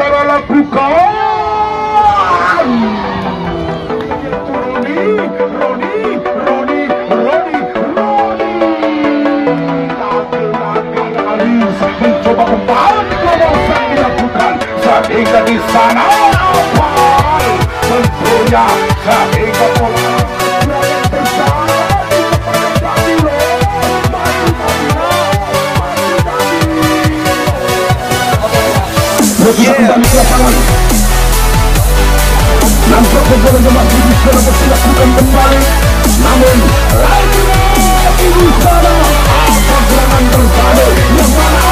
saudara lakukan. Roni. Laki-laki Aris mencoba umpan, terobosan dilakukan sehingga di sana awal tentunya sehingga bola besar kembali ke lapangan. Nampaknya bola masih bisa dapat dilakukan kembali, namun lagi di sana apa serangan terpadu yang mana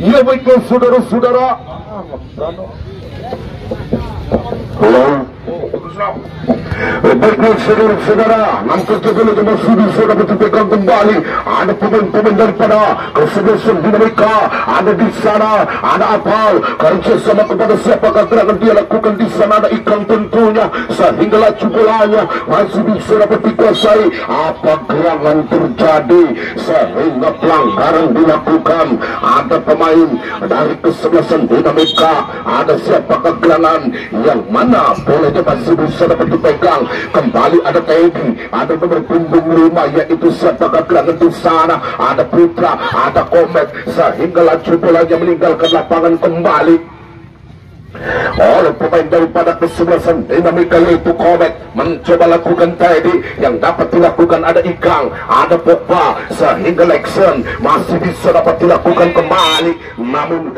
ya baiklah saudara-saudara. Baiklah saudara-saudara, nampaknya bola masih bisa dapat dipegang kembali. Ada pemain-pemain daripada kesebelasan Dinamika ada di sana. Ada Apal kerjasama kepada siapakah gerakan dia lakukan di sana. Ada Ikan tentunya, sehingga laju bolanya masih bisa dapat dikuasai. Apa gerangan terjadi sehingga pelanggaran dilakukan. Ada pemain dari kesebelasan Dinamika, ada siapakah gerangan yang mana bolanya masih bisa dapat dipegang kembali. Ada Teddy, ada nomor punggung 5 yaitu siapakah gerangan di sana. Ada Putra, ada Komet, sehingga laju bolanya meninggalkan lapangan kembali oleh pemain daripada kesebelasan Dinamika yaitu Komet. Mencoba lakukan Teddy, yang dapat dilakukan ada Ikang, ada Pogba, sehingga Lexon masih bisa dapat dilakukan kembali. Namun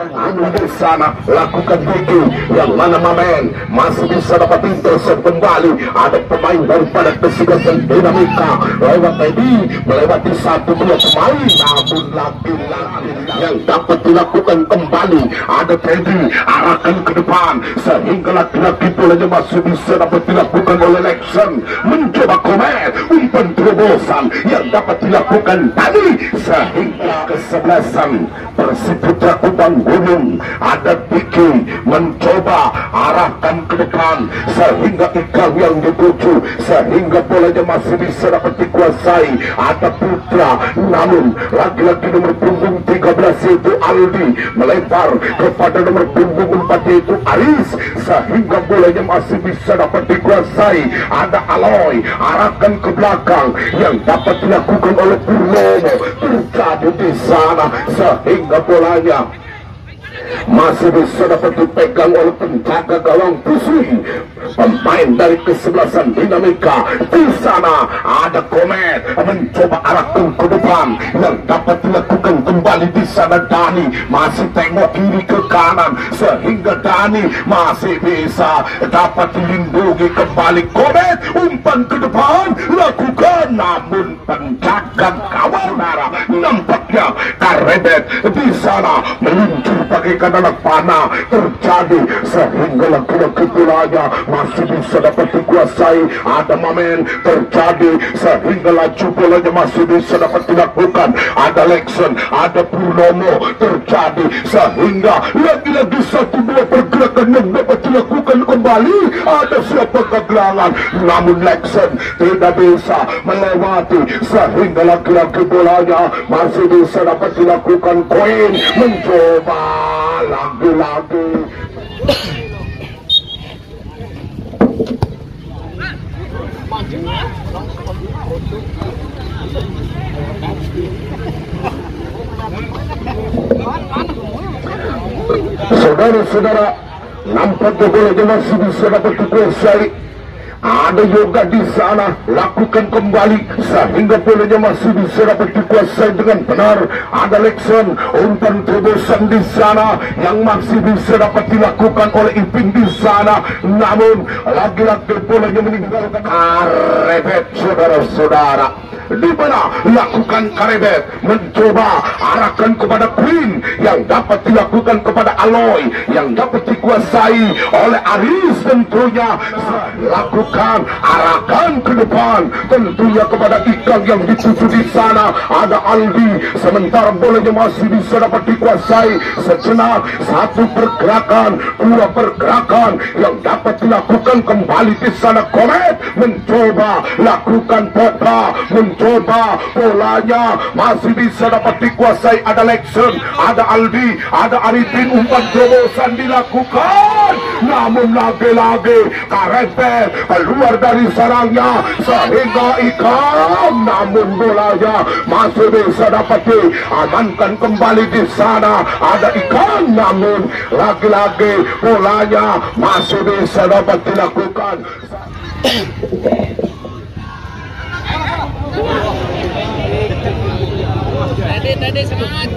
di sana lakukan Vicky, yang mana Mamen masih bisa dapat intercept kembali. Ada pemain daripada kesebelasan Dinamika lewat Teddy melewati satu dua pemain, namun lagi-lagi yang dapat dilakukan kembali ada Teddy arahkan ke depan, sehingga laki-laki bolanya masih bisa dapat dilakukan oleh Lexon. Mencoba Komet, umpan terobosan yang dapat dilakukan tadi, sehingga kesebelasan Persiputra Kubang Gunung ada Vicky mencoba arahkan ke depan, sehingga Ikang yang dituju, sehingga bolanya masih bisa dapat dikuasai. Ada Putra, namun lagi-lagi nomor punggung 13 yaitu Aldi melempar kepada nomor punggung 4 yaitu Aris, sehingga bolanya masih bisa dapat dikuasai. Ada Aloy arahkan ke belakang, yang dapat dilakukan oleh Purnomo terjadi di sana, sehingga bolanya masih bisa dapat dipegang oleh penjaga gawang Pusri, pemain dari kesebelasan Dinamika. Di sana ada Komet mencoba arahkan ke depan, yang dapat dilakukan kembali di sana. Dani masih tengok kiri ke kanan, sehingga Dani masih bisa dapat dilindungi kembali. Komet umpan ke depan lakukan, namun penjaga gawang merah nampak nampaknya Karebet di sana meluncur bagaikan anak panah terjadi sehingga laki-laki bolanya masih bisa dapat dikuasai. Ada Mamen terjadi sehingga laju bolanya masih bisa dapat dilakukan. Ada Lexon, ada Purnomo terjadi sehingga lagi-lagi satu dua pergerakan yang dapat dilakukan kembali. Ada siapa kegelangan, namun Lexon tidak bisa melewati sehingga laki-laki bolanya masih bisa dapat dilakukan. Queen mencoba lagi-lagi. Saudara-saudara, nampaknya bolanya masih bisa dapat dikuasai. Ada Yoga di sana, lakukan kembali sehingga bolanya masih bisa dapat dikuasai dengan benar. Ada Lexon, umpan terobosan di sana yang masih bisa dapat dilakukan oleh Ipin di sana. Namun lagi-lagi bolanya meninggalkan Karebet, saudara-saudara. Di mana lakukan Karebet mencoba arahkan kepada Queen yang dapat dilakukan kepada Aloy yang dapat dikuasai oleh Aris. Tentunya lakukan arahkan ke depan tentunya kepada Ikang yang dituju di sana. Ada Aldi sementara bolanya masih bisa dapat dikuasai. Sejenak satu pergerakan, dua pergerakan yang dapat dilakukan kembali di sana. Komet mencoba lakukan Poka, mencoba bolanya masih bisa dapat dikuasai. Ada Lexon, ada Aldi, ada Arifin, umpan terobosan dilakukan. Namun lagi-lagi Karebet keluar dari sarangnya sehingga Ikang, namun bolanya masih bisa dapat diamankan kembali di sana. Ada Ikang, namun lagi-lagi bolanya masih bisa dapat dilakukan. Tadi semangat.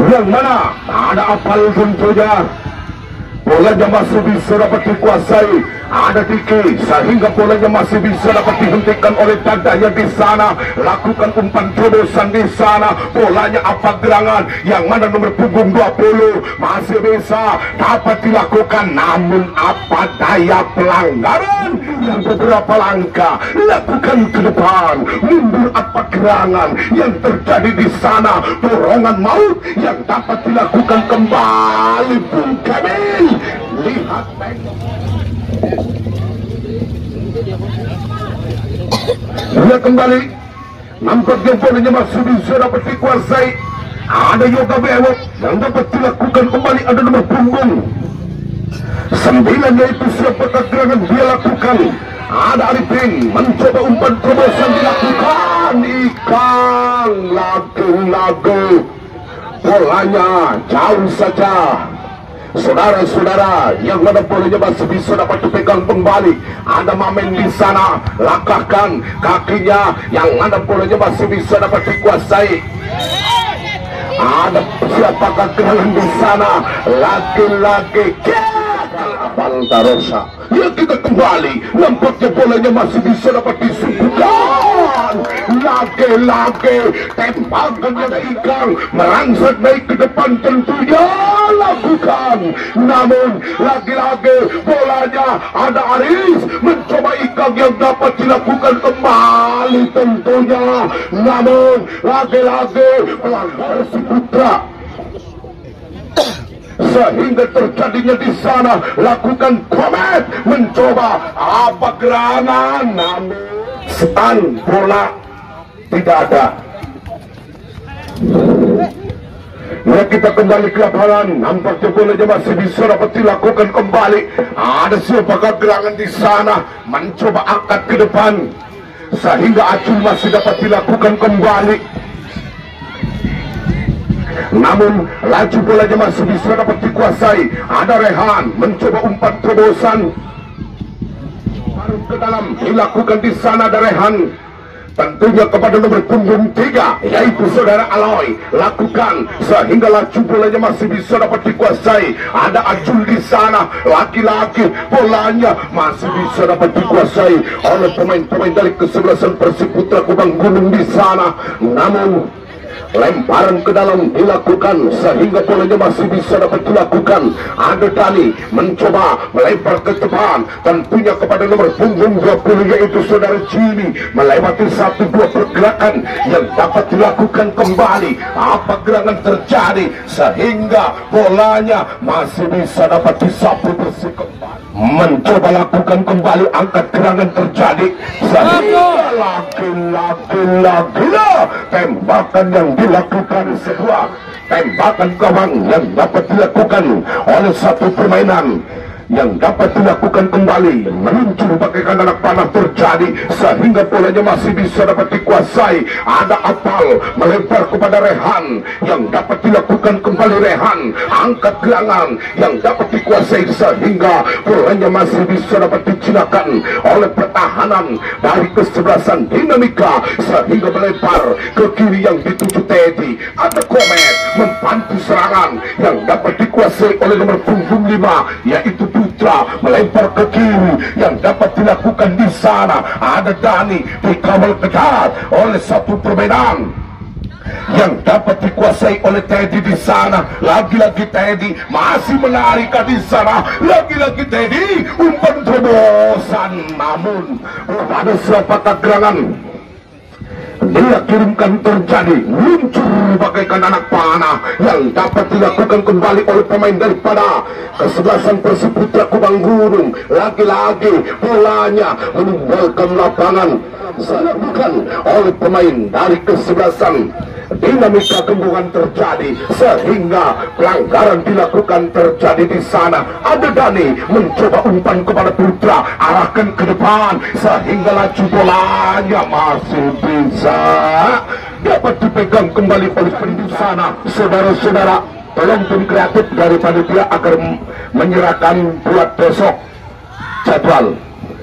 Yang mana ada Apal tentunya bolanya masih bisa dapat dikuasai. Ada Diki sehingga bolanya masih bisa dapat dihentikan oleh dadanya di sana. Lakukan umpan terobosan di sana. Bolanya apa gerangan yang mana nomor punggung 20 masih bisa dapat dilakukan. Namun apa daya pelanggaran yang beberapa langkah lakukan ke depan. Mundur apa gerangan yang terjadi di sana. Dorongan maut yang dapat dilakukan kembali. Bung Kamil lihat lihat kembali, nampaknya bolanya masih bisa dapat dikuasai. Ada Yoga Bewok yang dapat dilakukan kembali. Ada nomor punggung 9 yaitu siapa kegerangan dia lakukan. Ada Arifin mencoba umpan terobosan dilakukan. Ikang lagi-lagi bolanya jauh saja. Saudara-saudara, yang mana bolanya masih bisa dapat dipegang kembali. Ada Mamen di sana, langkahkan kakinya yang mana bolanya masih bisa dapat dikuasai. Ada siapakah gerangan di sana? Lagi-lagi Baltarosa. Ya, kita kembali, nampaknya bolanya masih bisa dapat disuguhkan. Lagi-lagi tembakan yang Ikang merangsek naik ke depan tentunya lakukan. Namun lagi-lagi bolanya ada Aris mencoba Ikang yang dapat dilakukan kembali tentunya. Namun lagi-lagi pelanggar si Putra sehingga terjadinya di sana. Lakukan Komet mencoba apa gerangan, namun setan bola tidak ada. Ya, kita kembali ke lapangan. Nampaknya bolanya masih bisa dapat dilakukan kembali. Ada siapakah gerangan di sana mencoba angkat ke depan sehingga acung masih dapat dilakukan kembali. Namun laju bolanya masih bisa dapat dikuasai. Ada Rehan mencoba umpan terobosan, taruh ke dalam, dilakukan di sana. Ada Rehan tentunya kepada nomor punggung 3 yaitu saudara Aloy. Lakukan sehingga laju bolanya masih bisa dapat dikuasai. Ada Ajul di sana, laki-laki, bolanya masih bisa dapat dikuasai oleh pemain-pemain dari kesebelasan Persib Putra Kubang Gunung di sana. Namun lemparan ke dalam dilakukan sehingga bolanya masih bisa dapat dilakukan. Ada Dani mencoba melempar ke depan, tentunya kepada nomor punggung 20 yaitu saudara Jimmy, melewati 1-2 pergerakan yang dapat dilakukan kembali. Apa gerangan terjadi sehingga bolanya masih bisa dapat disapu bersih kembali. Mencoba lakukan kembali, angkat gerangan terjadi sehingga lagi tembakan yang dilakukan, sebuah tembakan gawang yang dapat dilakukan oleh satu permainan yang dapat dilakukan kembali, meluncur bagaikan anak panah terjadi sehingga bolanya masih bisa dapat dikuasai. Ada Apal melempar kepada Rehan yang dapat dilakukan kembali. Rehan angkat gerangan yang dapat dikuasai sehingga bolanya masih bisa dapat dijinakan oleh pertahanan dari kesebelasan Dinamika sehingga melempar ke kiri yang dituju Teddy. Ada Komet membantu serangan yang dapat dikuasai oleh nomor punggung 5 yaitu Putra, melempar ke kiri yang dapat dilakukan di sana. Ada Dani dikawal ketat oleh satu permainan yang dapat dikuasai oleh Teddy di sana. Lagi-lagi Teddy masih menarik di sana. Lagi-lagi Teddy umpan terobosan, namun pada sepakat gerangan dia kirimkan terjadi, muncul bagaikan anak panah yang dapat dilakukan kembali oleh pemain daripada kesebelasan Persib Putra Kubang Gunung. Lagi-lagi bolanya meninggalkan lapangan dilakukan oleh pemain dari kesebelasan Dinamika. Gembungan terjadi sehingga pelanggaran dilakukan terjadi di sana. Ada Dani mencoba umpan kepada Putra, arahkan ke depan sehingga laju bolanya masih bisa dapat dipegang kembali oleh penduduk sana. Saudara-saudara, tolong tim kreatif dari panitia agar menyerahkan buat besok jadwal.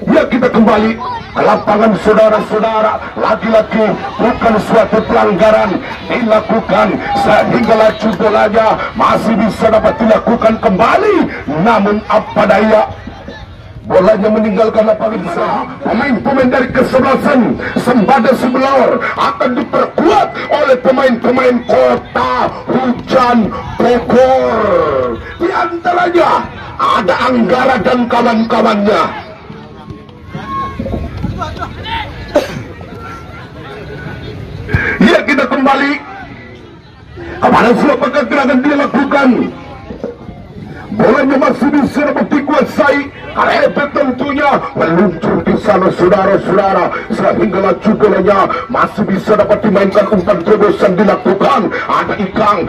Ya, kita kembali ke lapangan saudara-saudara. Lagi-lagi bukan suatu pelanggaran dilakukan sehingga laju bolanya masih bisa dapat dilakukan kembali, namun apa daya bolanya meninggalkan lapangan di sana. Pemain-pemain dari kesebelasan Sembada Sibelor akan diperkuat oleh pemain-pemain Kota Hujan Bogor. Di antaranya ada Anggara dan kawan-kawannya. Ya, kita kembali kepada siapa gerakan dia lakukan. Bolanya masih bisa dapat dikuasai. Karena tentunya meluncur di sana saudara-saudara sehingga laju bolanya masih bisa dapat dimainkan. Umpan terobosan dilakukan. Ada Ikang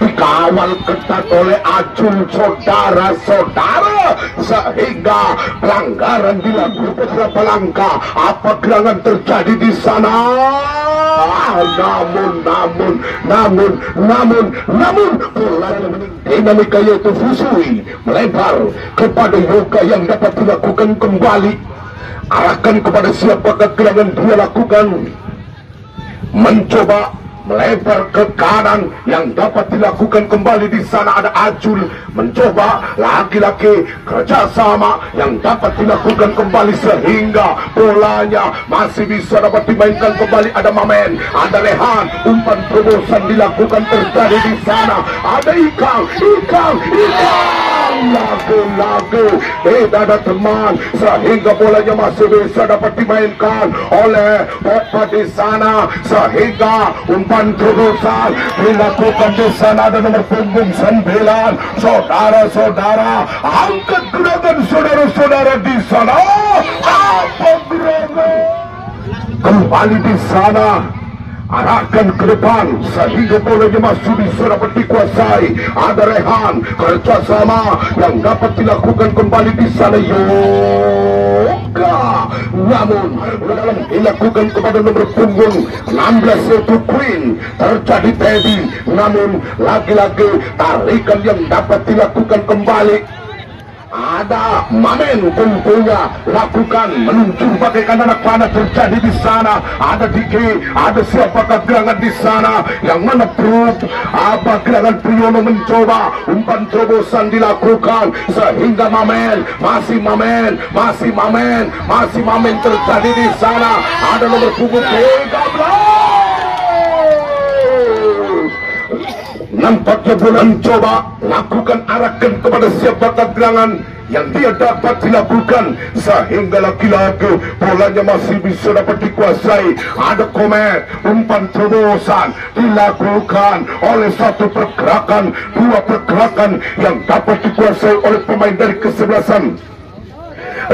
dikawal ketat oleh Ajul saudara-saudara sehingga pelanggaran dilakukan beberapa langkah. Apa gerangan terjadi di sana? Namun bolanya Dinamika yaitu Fusui melempar kepada Yoga yang dapat dilakukan kembali. Arahkan kepada siapakah gerangan dia lakukan. Mencoba melempar ke kanan yang dapat dilakukan kembali. Di sana ada Ajul mencoba lagi-lagi kerjasama yang dapat dilakukan kembali sehingga bolanya masih bisa dapat dimainkan kembali. Ada Mamen, ada Rehan, umpan terobosan dilakukan terjadi di sana. Ada Ikang lagi-lagi tidak ada teman sehingga bolanya masih bisa dapat dimainkan oleh Papa di sana sehingga umpan terobosan dilakukan di sana. Ada nomor punggung 9. Saudara-saudara, angkat gerakan saudara-saudara di sana. Apa gerakan kembali di sana? Arahkan ke depan sehingga bolanya masih bisa dapat dikuasai. Ada Rehan, kerjasama yang dapat dilakukan kembali di sana. Yoga, namun dalam dilakukan kepada nomor punggung 16 yaitu Queen. Terjadi Teddy, namun lagi-lagi tarikan yang dapat dilakukan kembali ada Mamen tentunya lakukan meluncur bagaikan anak panah terjadi di sana. Ada Diki, ada siapakah gerangan di sana yang mana perut apa gerangan Priyono mencoba umpan terobosan dilakukan sehingga Mamen masih Mamen terjadi di sana. Ada nomor punggung 13. Nampaknya bola mencoba lakukan arahkan kepada siapakah gerangan yang dia dapat dilakukan sehingga laki-laki bolanya masih bisa dapat dikuasai. Ada Komet, umpan terobosan dilakukan oleh satu pergerakan, dua pergerakan yang dapat dikuasai oleh pemain dari kesebelasan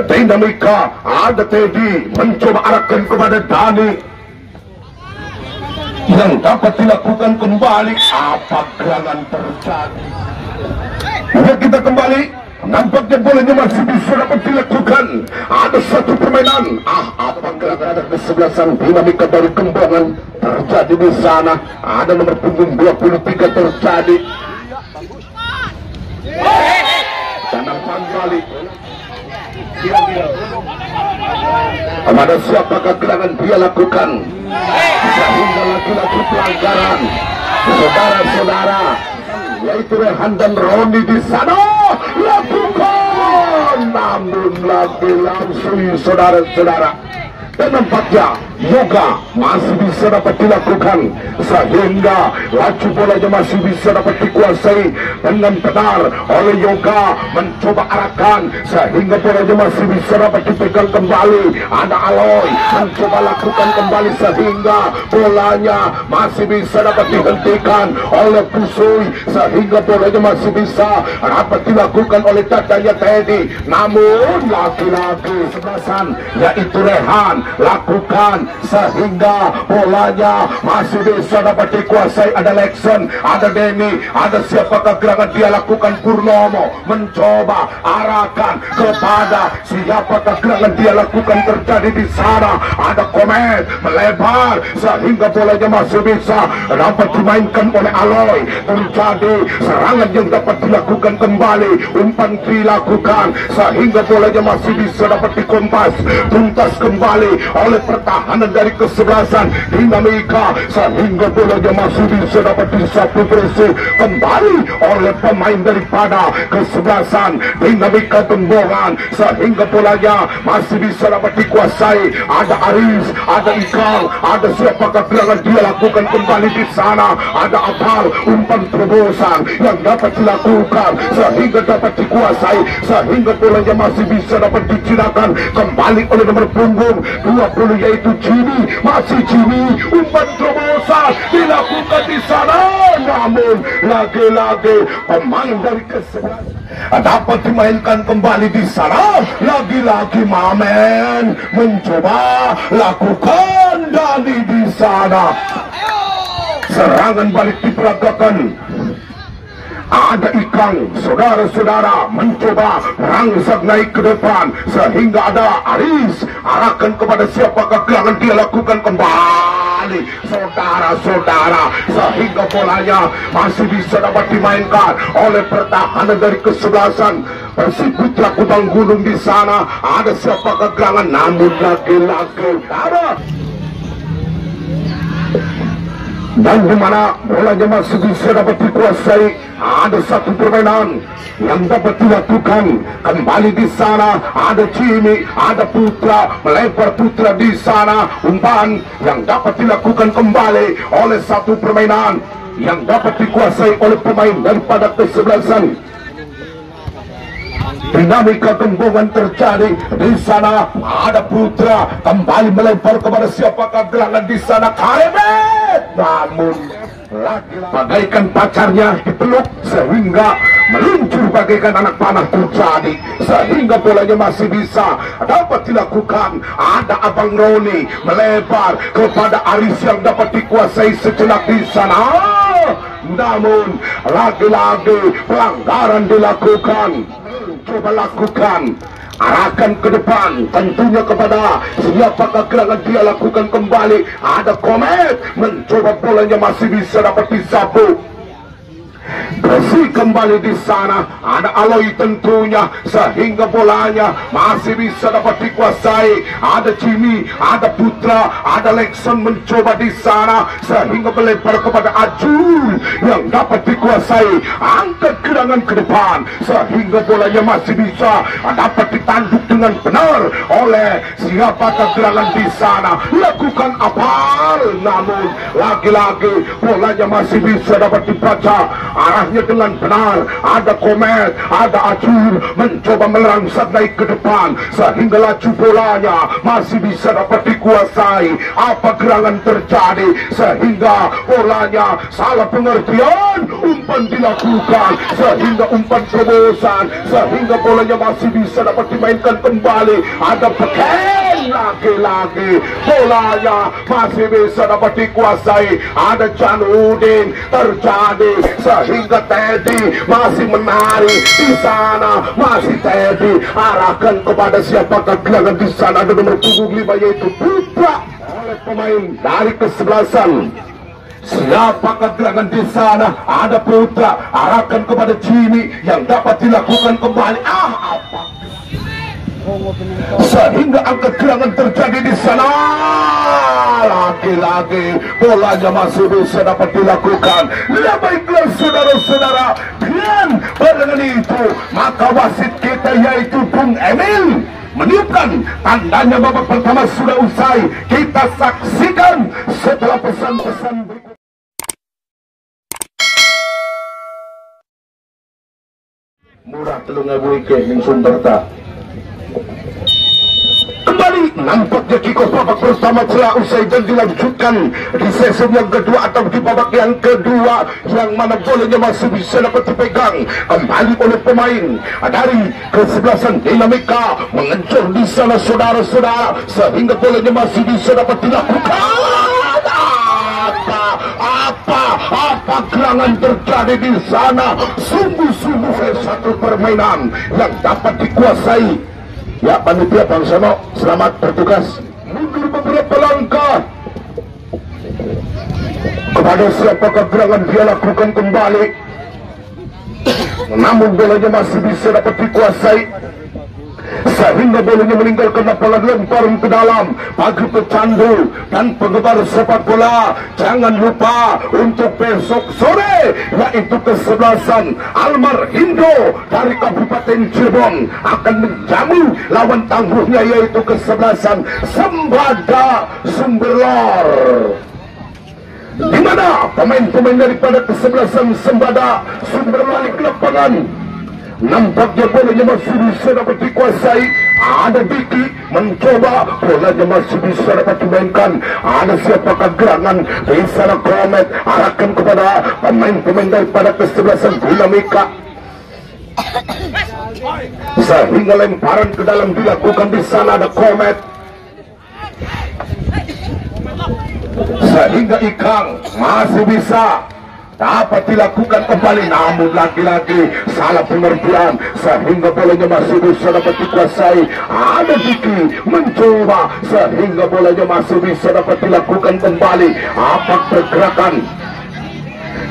Dinamika. Ada Teddy mencoba arahkan kepada Dani yang dapat dilakukan kembali. Apa gerangan terjadi? Ya, kita kembali. Nampaknya bolanya masih bisa dapat dilakukan. Ada satu permainan. Apa gerangan ada kesebelasan Dinamika dari Kembangan terjadi di sana. Ada nomor punggung 23 terjadi. Tanam kembali. Kepada siapakah gerangan dia lakukan sehingga laki-laki pelanggaran saudara-saudara yaitu Rehan dan Roni di sana lakukan, namun lagi langsung saudara-saudara. Dan nampaknya Yoga masih bisa dapat dilakukan sehingga laju bolanya masih bisa dapat dikuasai dengan benar oleh Yoga. Mencoba arahkan sehingga bolanya masih bisa dapat dipegang kembali. Ada Aloy mencoba lakukan kembali sehingga bolanya masih bisa dapat dihentikan oleh Pusui sehingga bolanya masih bisa dapat dilakukan oleh dadanya Teddy. Namun laki-laki sebelasan yaitu Rehan lakukan sehingga bolanya masih bisa dapat dikuasai. Ada Lexon, ada Denny, ada siapakah gerangan dia lakukan. Purnomo mencoba arahkan kepada siapakah gerangan dia lakukan terjadi di sana. Ada Komet melebar sehingga bolanya masih bisa dapat dimainkan oleh Aloy. Terjadi serangan yang dapat dilakukan kembali. Umpan dilakukan sehingga bolanya masih bisa dapat dikompas tuntas kembali oleh pertahanan dari kesebelasan Dinamika sehingga bolanya masih bisa dapat disapu bersih kembali oleh pemain daripada kesebelasan Dinamika Tembongan sehingga bolanya masih bisa dapat dikuasai. Ada Aris, ada Ikal, ada siapakah gerangan dia lakukan kembali di sana. Ada Apal, umpan terobosan yang dapat dilakukan sehingga dapat dikuasai sehingga bolanya masih bisa dapat dicinakan kembali oleh nomor punggung 20 yaitu Jimmy. Masih Jimmy, umpan terobosan dilakukan di sana, namun lagi-lagi pemain dari kesebelasan dapat dimainkan kembali di sana. Lagi-lagi Mamen mencoba lakukan Dani di sana. Serangan balik diperagakan. Ada Ikang, saudara-saudara mencoba rangsek naik ke depan sehingga ada Aris arahkan kepada siapakah gerangan dia lakukan kembali saudara-saudara sehingga bolanya masih bisa dapat dimainkan oleh pertahanan dari kesebelasan Persipura Kubang Gunung di sana. Ada siapakah gerangan namun lagi-lagi ada dan dimana bolanya masih bisa dapat dikuasai. Ada satu permainan yang dapat dilakukan kembali di sana. Ada Jimmy, ada Putra, melempar Putra di sana. Umpan yang dapat dilakukan kembali oleh satu permainan yang dapat dikuasai oleh pemain daripada kesebelasan Dinamika Gembongan terjadi di sana. Ada Putra kembali melempar kepada siapakah gerangan di sana. Karemet, namun bagaikan pacarnya dipeluk sehingga meluncur bagaikan anak panah terjadi sehingga bolanya masih bisa dapat dilakukan. Ada Abang Roni melebar kepada Aris yang dapat dikuasai sejenak di sana, namun lagi-lagi pelanggaran dilakukan. Coba lakukan arahkan ke depan tentunya kepada siapakah gerangan dia lakukan kembali. Ada Komet mencoba bolanya masih bisa dapat disapu bersih kembali di sana. Ada Aloy tentunya, sehingga bolanya masih bisa dapat dikuasai. Ada Jimmy, ada Putra, ada Lexon mencoba di sana, sehingga melempar kepada Ajul yang dapat dikuasai. Angkat gerangan ke depan, sehingga bolanya masih bisa dapat ditanduk dengan benar oleh siapakah gerangan di sana. Lakukan apa? Namun lagi-lagi bolanya masih bisa dapat dibaca arahnya dengan benar. Ada Komet, ada Ajur mencoba melangsat naik ke depan, sehingga laju bolanya masih bisa dapat dikuasai. Apa gerangan terjadi sehingga bolanya salah pengertian, umpan dilakukan sehingga umpan terobosan, sehingga bolanya masih bisa dapat dimainkan kembali. Ada Beken, lagi-lagi bolanya masih bisa dapat dikuasai. Ada Janudin terjadi sehingga Teddy masih menari di sana. Masih Teddy arahkan kepada siapakah gerangan di sana. Ada nomor punggung 5 yaitu Putra oleh pemain dari kesebelasan. Siapakah gerangan di sana? Ada Putra arahkan kepada Jimmy yang dapat dilakukan kembali. Apa? Sehingga angkat gerangan terjadi di sana. Lagi-lagi bolanya masih bisa dapat dilakukan. Ya baiklah saudara-saudara, dan dengan itu maka wasit kita yaitu Bung Emil meniupkan tandanya babak pertama sudah usai. Kita saksikan setelah pesan-pesan berikut. Murah telunga buike yang sumber tak kembali nampaknya kickoff babak pertama telah usai dan dilanjutkan di sesi yang kedua atau di babak yang kedua, yang mana bolanya masih bisa dapat dipegang kembali oleh pemain dari kesebelasan Dinamika. Mengejar di sana saudara-saudara, sehingga bolanya masih bisa dapat dilakukan. Apa gerangan terjadi di sana? Sungguh-sungguh satu permainan yang dapat dikuasai. Ya, panitia Bang Sono, selamat bertugas. Mundur beberapa langkah. Kepada siapakah gerangan dia lakukan kembali. Namun bolanya masih bisa dapat dikuasai, sehingga bolanya meninggalkan lapangan, lemparan ke dalam bagi pecandu dan penggemar sepak bola. Jangan lupa untuk besok sore yaitu kesebelasan Almar Indo dari Kabupaten Cirebon akan menjamu lawan tangguhnya yaitu kesebelasan Sembada Sumberlor, di mana pemain-pemain daripada kesebelasan Sembada Sumberlor di lapangan. Nampaknya bolanya masih bisa dapat dikuasai. Ada Diki mencoba, bolanya masih bisa dapat dimainkan. Ada siapakah gerangan di sana? Komet arahkan kepada pemain-pemain daripada kesebelasan Dinamika, sehingga lemparan ke dalam dilakukan di sana. Ada Komet, sehingga Ikang masih bisa dapat dilakukan kembali, namun lagi-lagi salah pengertian, sehingga bolanya masih bisa dapat dikuasai. Ada Diki mencoba, sehingga bolanya masih bisa dapat dilakukan kembali. Apa pergerakan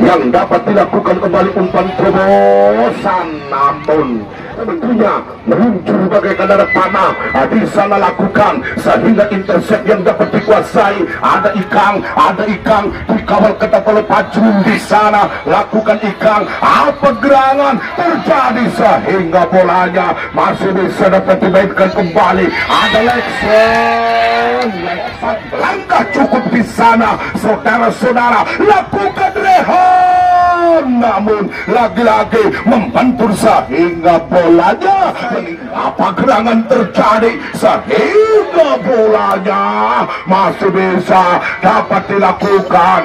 yang dapat dilakukan kembali? Umpan terobosan, namun tentunya meluncur bagaikan anak panah di sana lakukan, sehingga intercept yang dapat dikuasai. Ada Ikang dikawal ketat oleh Pajul di sana, lakukan Ikang. Apa gerangan terjadi sehingga bolanya masih bisa dapat dimainkan kembali. Ada Lexon langkah cukup di sana saudara-saudara, lakukan Rehan, namun lagi-lagi membentur sehingga bolanya, apa gerangan terjadi sehingga bolanya masih bisa dapat dilakukan.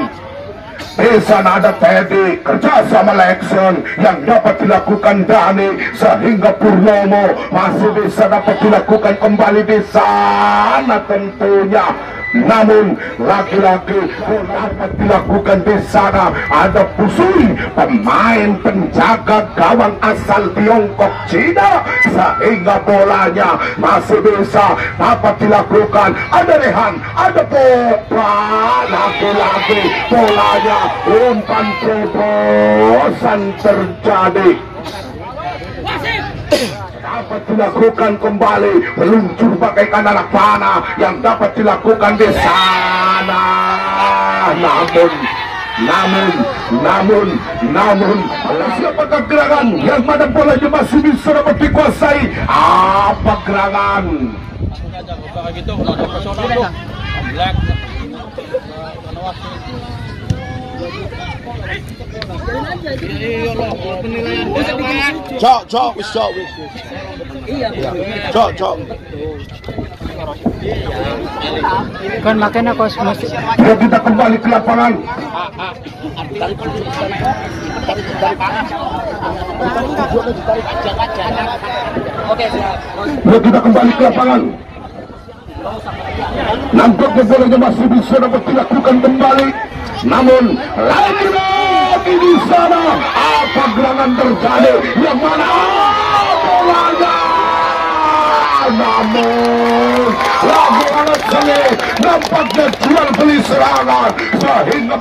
Di sana ada Teddy kerja sama Lexon yang dapat dilakukan Dani, sehingga Purnomo masih bisa dapat dilakukan kembali di sana. Tentunya namun lagi-lagi dapat dilakukan di sana. Ada Pusui, pemain penjaga gawang asal Tiongkok Cina, sehingga bolanya masih bisa dapat dilakukan. Ada Rehan, ada Pogba, lagi-lagi bolanya umpan terobosan terjadi. Dapat dilakukan kembali, meluncur bagaikan anak panah yang dapat dilakukan di sana. Namun siapakah gerangan yang mana bolanya masih bisa dapat dikuasai? Apa gerangan? Cok. Kan makanya kosmos. Ya, kita kembali ke lapangan. Ya, kita kembali ke lapangan. Nampaknya bolanya masih bisa dapat dilakukan kembali. Namun lagi-lagi di sana apa gerangan terjadi? Yang mana bolanya? Namun lagi sengit, nampaknya jual beli serangan sehingga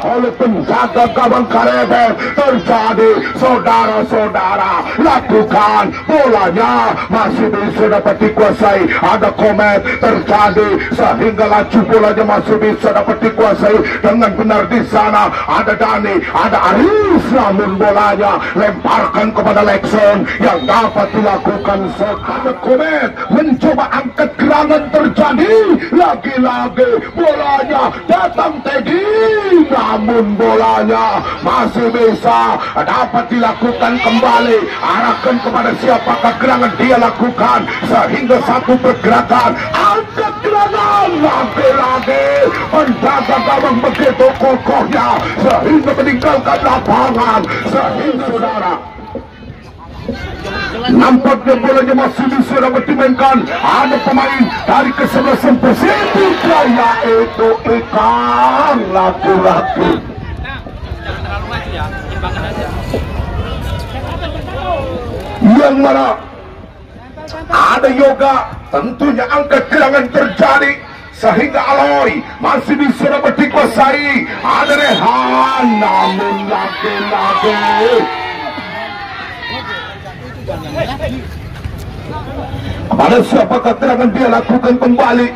oleh penjaga gawang Kareber terjadi. Saudara-saudara, lakukan, bolanya masih bisa dapat dikuasai. Ada Komet terjadi sehingga laju bolanya masih bisa dapat dikuasai dengan benar. Di sana ada Dani, ada Aris, namun bolanya lemparkan kepada Lexon yang dapat dilakukan. Ada Komet mencoba angkat gerangan terjadi. Lagi-lagi bolanya datang Teddy, namun bolanya masih bisa dapat dilakukan kembali. Arahkan kepada siapakah gerangan dia lakukan sehingga satu pergerakan angkat gerangan. Lagi-lagi penjaga gawang begitu kokohnya sehingga meninggalkan lapangan. Sehingga saudara, nampaknya bolanya masih bisa dapat dimainkan. Ada pemain dari kesebelasan Persib yaitu Ikan laki-laki. Yang mana ada Yoga, tentunya angkat gerangan terjadi sehingga Aloy masih bisa dapat dikuasai. Ada Rehan, namun laki-laki pada siapakah gerangan dia lakukan kembali.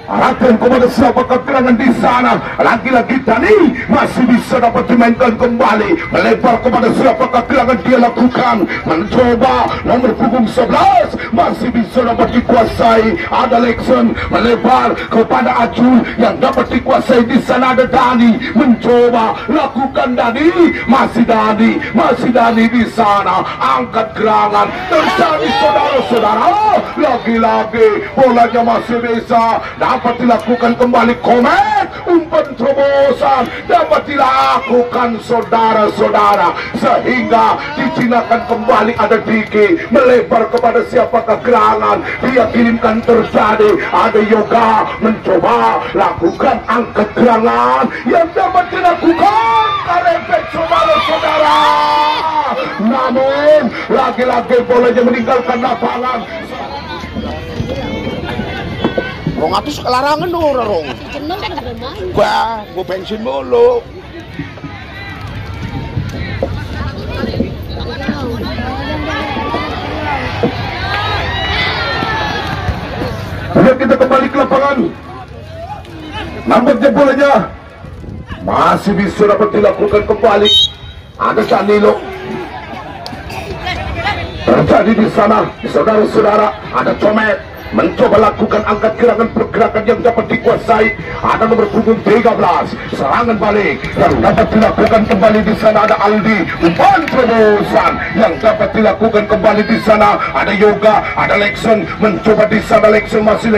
Arahkan kepada siapakah gerangan di sana. Lagi-lagi Dani masih bisa dapat dimainkan kembali. Melebar kepada siapakah gerangan dia lakukan. Mencoba nomor punggung 11 masih bisa dapat dikuasai. Ada Lexon melebar kepada Acul yang dapat dikuasai. Di sana ada Dani mencoba lakukan Dani. Masih Dani di sana. Angkat gerangan terjadi saudara-saudara. Lagi-lagi bolanya masih bisa dapat dilakukan kembali. Komet, umpan terobosan dapat dilakukan saudara-saudara sehingga dijinakan kembali. Ada Diki melebar kepada siapakah gerangan dia kirimkan terjadi. Ada Yoga mencoba lakukan angkat gerangan yang dapat dilakukan Karepet saudara-saudara. Namun lagi-lagi bolanya meninggalkan lapangan. Rong atus kelarangan dong rong. Gua bensin mulu. Ayo kita kembali ke lapangan. Nampaknya bolanya masih bisa dapat dilakukan kembali. Ada Danilo terjadi di sana, saudara-saudara. Ada Comet mencoba lakukan angkat gerangan pergerakan yang dapat dikuasai. Ada nomor punggung 13 serangan balik yang dapat dilakukan kembali. Di sana ada Aldi, umpan terobosan yang dapat dilakukan kembali. Di sana ada Yoga, ada Lexon mencoba. Di sana Lexon masih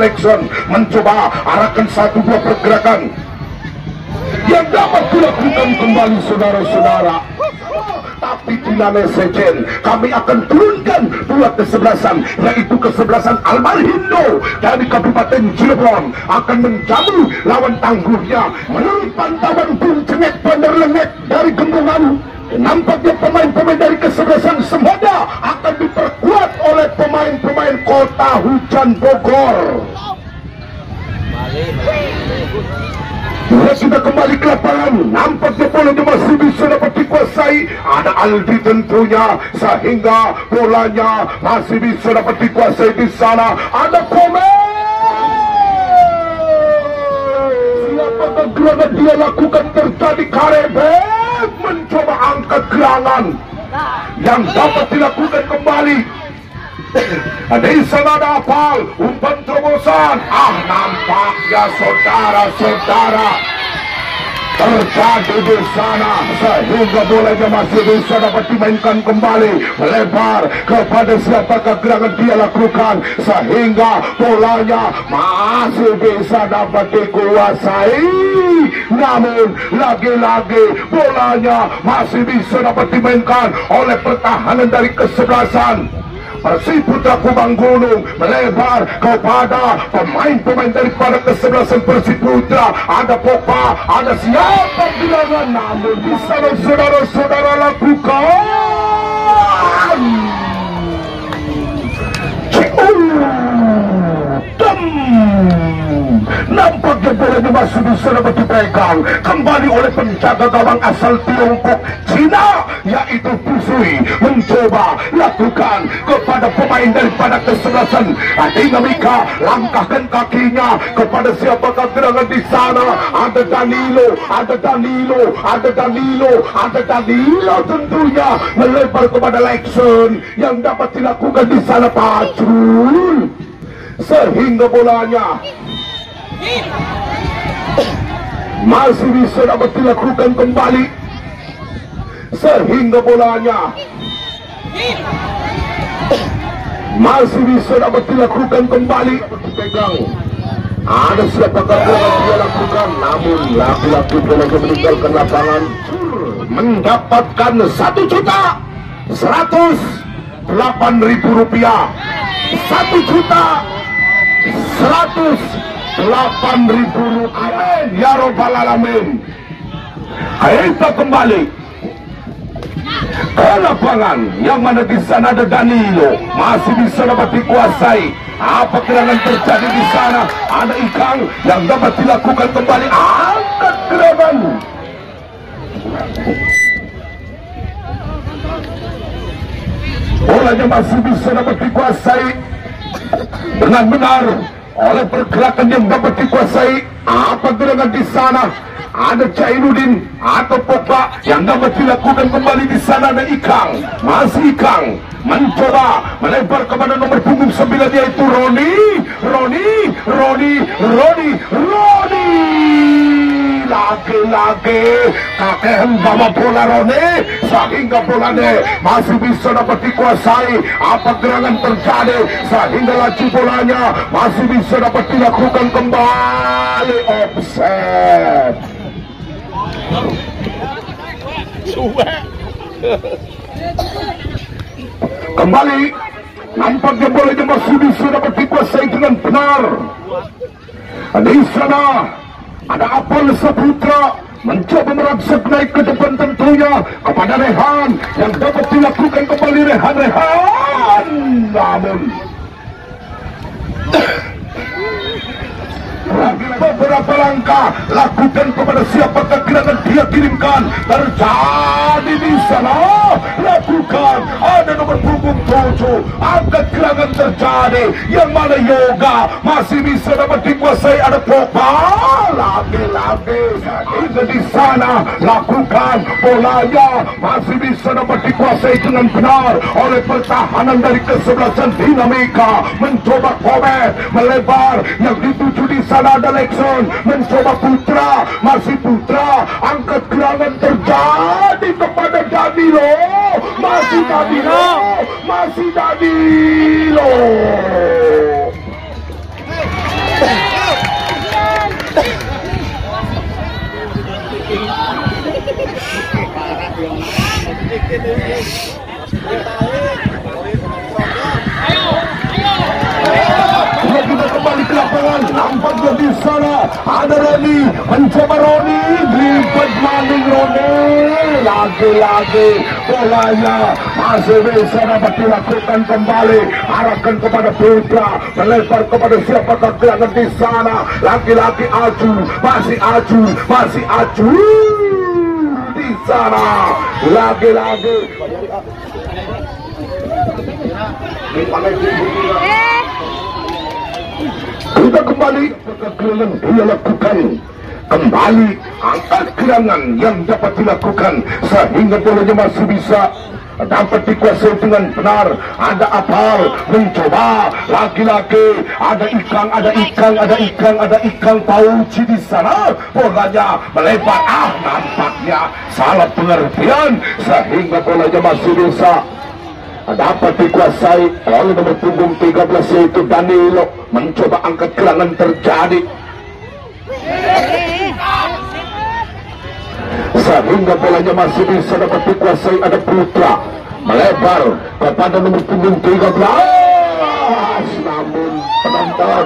Lexon mencoba arahkan 1-2 pergerakan yang dapat dilakukan kembali saudara-saudara, tapi Binane Sejen. Kami akan turunkan dua kesebelasan, yaitu kesebelasan Almarhindo dari Kabupaten Cirebon akan menjamu lawan tangguhnya. Menurut pantauan Bung Cengek Bandar Lengek dari Gembongan, nampaknya pemain-pemain dari kesebelasan Semada akan diperkuat oleh pemain-pemain Kota Hujan Bogor. Ya, sudah kembali ke lapangan. Nampaknya bolanya masih bisa dapat dikuasai. Ada Aldi tentunya, sehingga bolanya masih bisa dapat dikuasai di sana. Ada Komen. Siapakah gerangan dia lakukan terjadi? Karebek mencoba angkat gerangan yang dapat dilakukan kembali. Di sana ada Apal, umpan terobosan. Nampaknya saudara-saudara terjadi di sana, sehingga bolanya masih bisa dapat dimainkan kembali, melebar kepada siapakah gerangan dia lakukan, sehingga bolanya masih bisa dapat dikuasai. Namun lagi-lagi bolanya masih bisa dapat dimainkan oleh pertahanan dari kesebelasan Persiputra Kubang Gunung, melebar kepada pemain-pemain daripada kesebelasan Persiputra. Ada Popa, ada siapa gerangan, namun di sana saudara-saudara lakukan nampaknya bolanya masih bisa dapat dipegang kembali oleh penjaga gawang asal Tiongkok Cina, yaitu Pusui. Mencoba lakukan kepada pemain daripada kesebelasan Dinamika, langkahkan kakinya kepada siapakah gerangan di sana. Ada Danilo, ada Danilo, ada Danilo, ada Danilo tentunya, melebar kepada Lexon yang dapat dilakukan di sana Pacrul, sehingga bolanya masih bisa dapat dilakukan kembali, sehingga bolanya masih bisa dapat dilakukan kembali. Dipegang. Ada siapakah yang dia lakukan, namun laki-laki bolanya meninggalkan lapangan, mendapatkan Rp1.108.000, Rp1.108.000. Amin ya robbal alamin. Kita kembali ke lapangan, yang mana di sana ada Danilo, masih bisa dapat dikuasai. Apa gerangan terjadi di sana? Ada Ikang yang dapat dilakukan kembali, angkat gerangan. Bolanya masih bisa dapat dikuasai dengan benar oleh pergerakan yang dapat dikuasai. Apa gerangan di sana? Ada Jainuddin atau Pogba yang dapat dilakukan kembali di sana. Ada Ikang, masih Ikang mencoba melebar kepada nomor punggung 9, yaitu Roni. Lagi-lagi kakek bawa bola Roni, sehingga bolanya masih bisa dapat dikuasai. Apa gerangan terjadi sehingga laju bolanya masih bisa dapat dilakukan kembali. Offset. Kembali, nampaknya bolanya masih bisa dapat dikuasai dengan benar. Di sana ada Apal Saputra mencoba merangsak naik ke depan tentunya kepada Rehan yang dapat dilakukan kembali. Rehan, namun lagi beberapa langkah lakukan kepada siapakah gerangan dia kirimkan. Terjadi di sana, lakukan. Ada nomor punggung 7, angkat gerangan terjadi, yang mana Yoga masih bisa dapat dikuasai. Ada Pogba, lagi-lagi di sana, lakukan. Bolanya masih bisa dapat dikuasai dengan benar oleh pertahanan dari kesebelasan Dinamika. Mencoba Komen, melebar, yang dituju di sana ada Lexon, mencoba Putra, masih Putra, angkat gerangan terjadi kepada Danilo, masih Danilo. ada Roni, mencoba Roni, lipat maling Roni, lagi-lagi bolanya masih bisa dapat dilakukan kembali, arahkan kepada Putra, melebar kepada siapakah gerangan di sana, lagi-lagi Aju, masih Aju di sana, lagi-lagi. Kita kembali kegerangan dia lakukan kembali angkat gerangan yang dapat dilakukan sehingga bolanya masih bisa dapat dikuasai dengan benar. Ada Apal mencoba lagi-lagi, ada ikan pauci di sana, bolanya melebar, nampaknya salah pengertian sehingga bolanya masih bisa dapat dikuasai oleh nomor punggung 13 yaitu Danilo. Mencoba angkat gerangan terjadi sehingga bolanya masih bisa dapat dikuasai. Ada Putra melebar kepada nomor punggung 13, namun penonton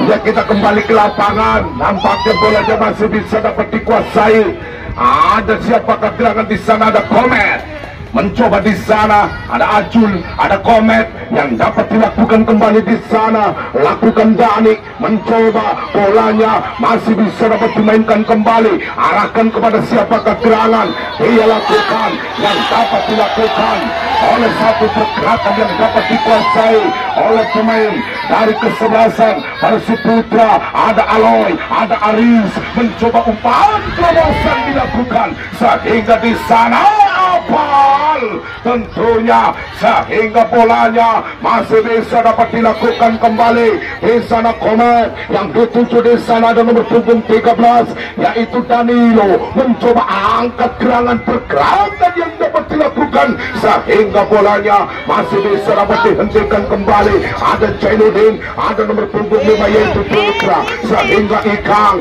ya, kita kembali ke lapangan, nampaknya bolanya masih bisa dapat dikuasai. Ada siapakah gerangan di sana? Ada Komet mencoba di sana, ada Ajul, ada Komet yang dapat dilakukan kembali di sana. Lakukan Dani, mencoba bolanya masih bisa dapat dimainkan kembali, arahkan kepada siapakah gerangan. Dia lakukan yang dapat dilakukan oleh satu pergerakan yang dapat dikuasai oleh pemain dari kesebelasan Persib Putra. Ada Aloy, ada Aris, mencoba umpan terobosan dilakukan sehingga di sana Apal tentunya sehingga bolanya masih bisa dapat dilakukan kembali. Di sana Komet yang dituju, di sana ada nomor punggung 13 yaitu Danilo, mencoba angkat gerangan pergerakan yang dapat dilakukan sehingga bolanya masih bisa dapat dihentikan kembali. Ada Jainuddin, ada nomor punggung 5 yaitu Putra, sehingga Ikang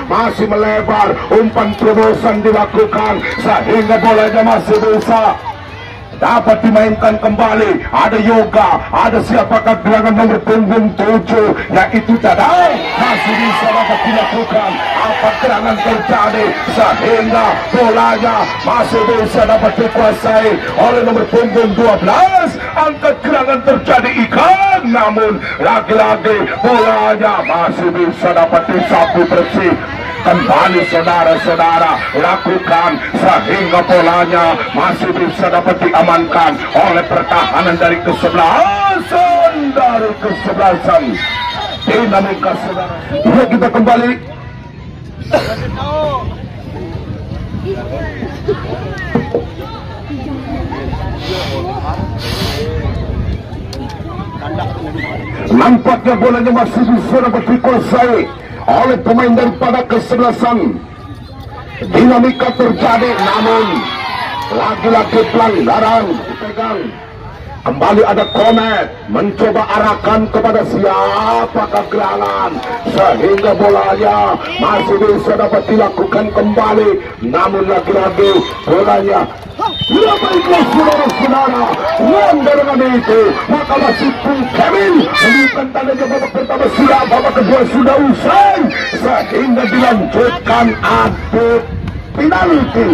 masih melebar, umpan terobosan dilakukan sehingga bolanya masih bisa dapat dimainkan kembali. Ada Yoga, ada siapakah gerangan nomor punggung 7 yaitu Dadai, masih bisa dapat dilakukan. Apa gerangan terjadi sehingga bolanya masih bisa dapat dikuasai oleh nomor punggung 12. Angkat gerangan terjadi Ikan, namun lagi-lagi bolanya masih bisa dapat disapu bersih. Kembali saudara-saudara, lakukan sehingga bolanya masih bisa dapat diamankan oleh pertahanan dari kesebelasan dinamika saudara. Ya, kita kembali nampaknya bolanya masih bisa dapat dikuasai oleh pemain daripada kesebelasan. Dinamika terjadi, namun lagi-lagi pelanggaran dipegang. Kembali ada Komet mencoba arahkan kepada siapakah gerangan sehingga bolanya masih bisa dapat dilakukan kembali, namun lagi-lagi bolanya. Ya, baiklah saudara-saudara, dengan itu maka masih Pung Kevin menunjukkan tandanya babak pertama sudah, babak kedua sudah usai sehingga dilanjutkan adu penalti.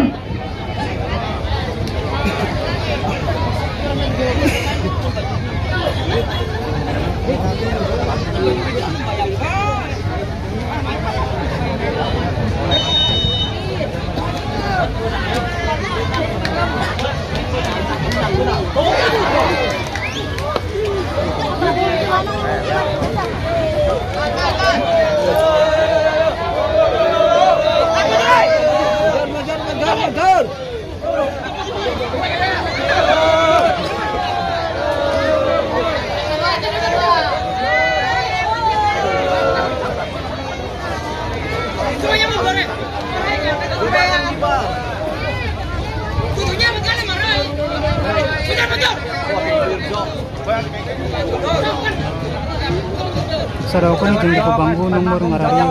Saudara ko ni tinggi ko banggo nomor ngarari.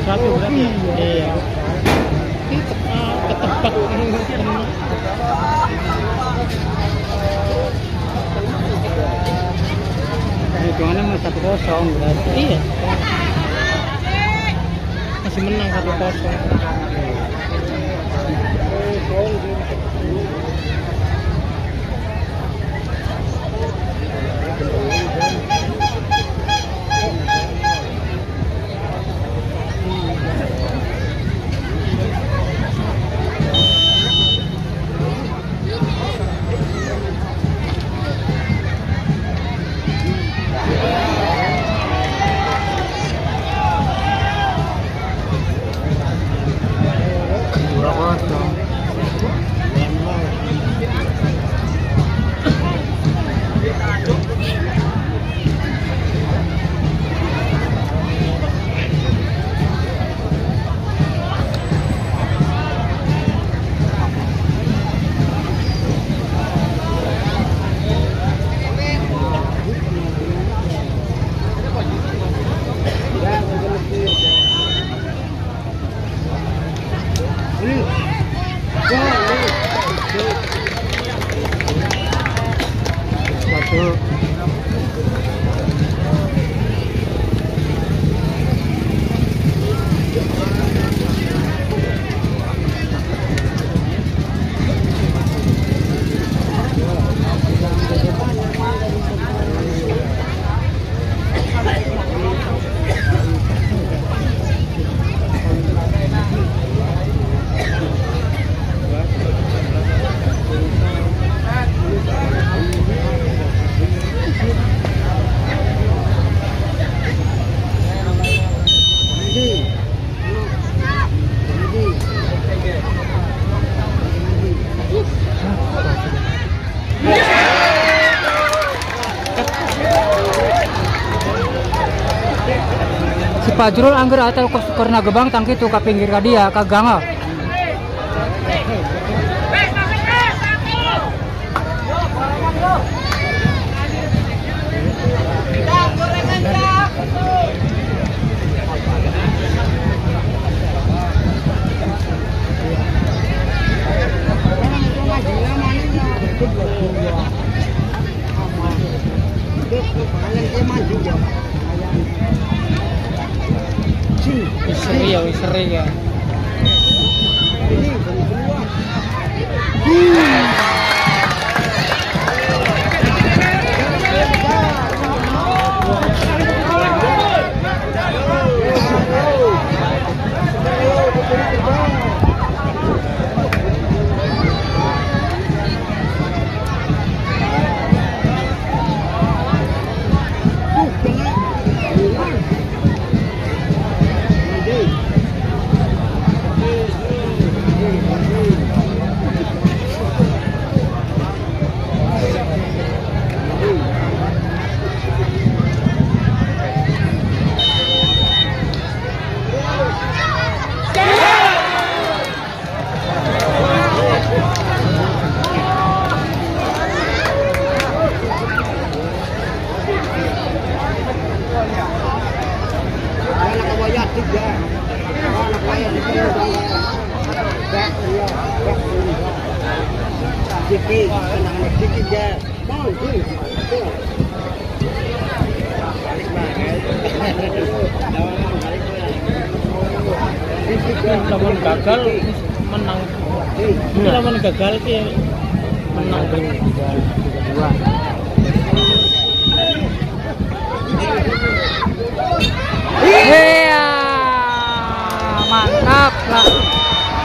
2-1 berarti. Iya. Ketebak. Hitungannya mau 1-0 berarti. Iya. Masih menang 1-0. Si Pajrul angger atau karena gebang tangki tuh ke pinggir ka dia ka ganga. Seri ya. Lawan gagal menang. Lawan gagal ki menang 3-2. Iya, mantap lah.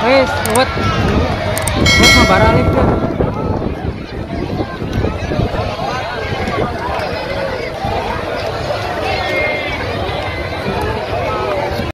Wes, buat mabaralik tuh.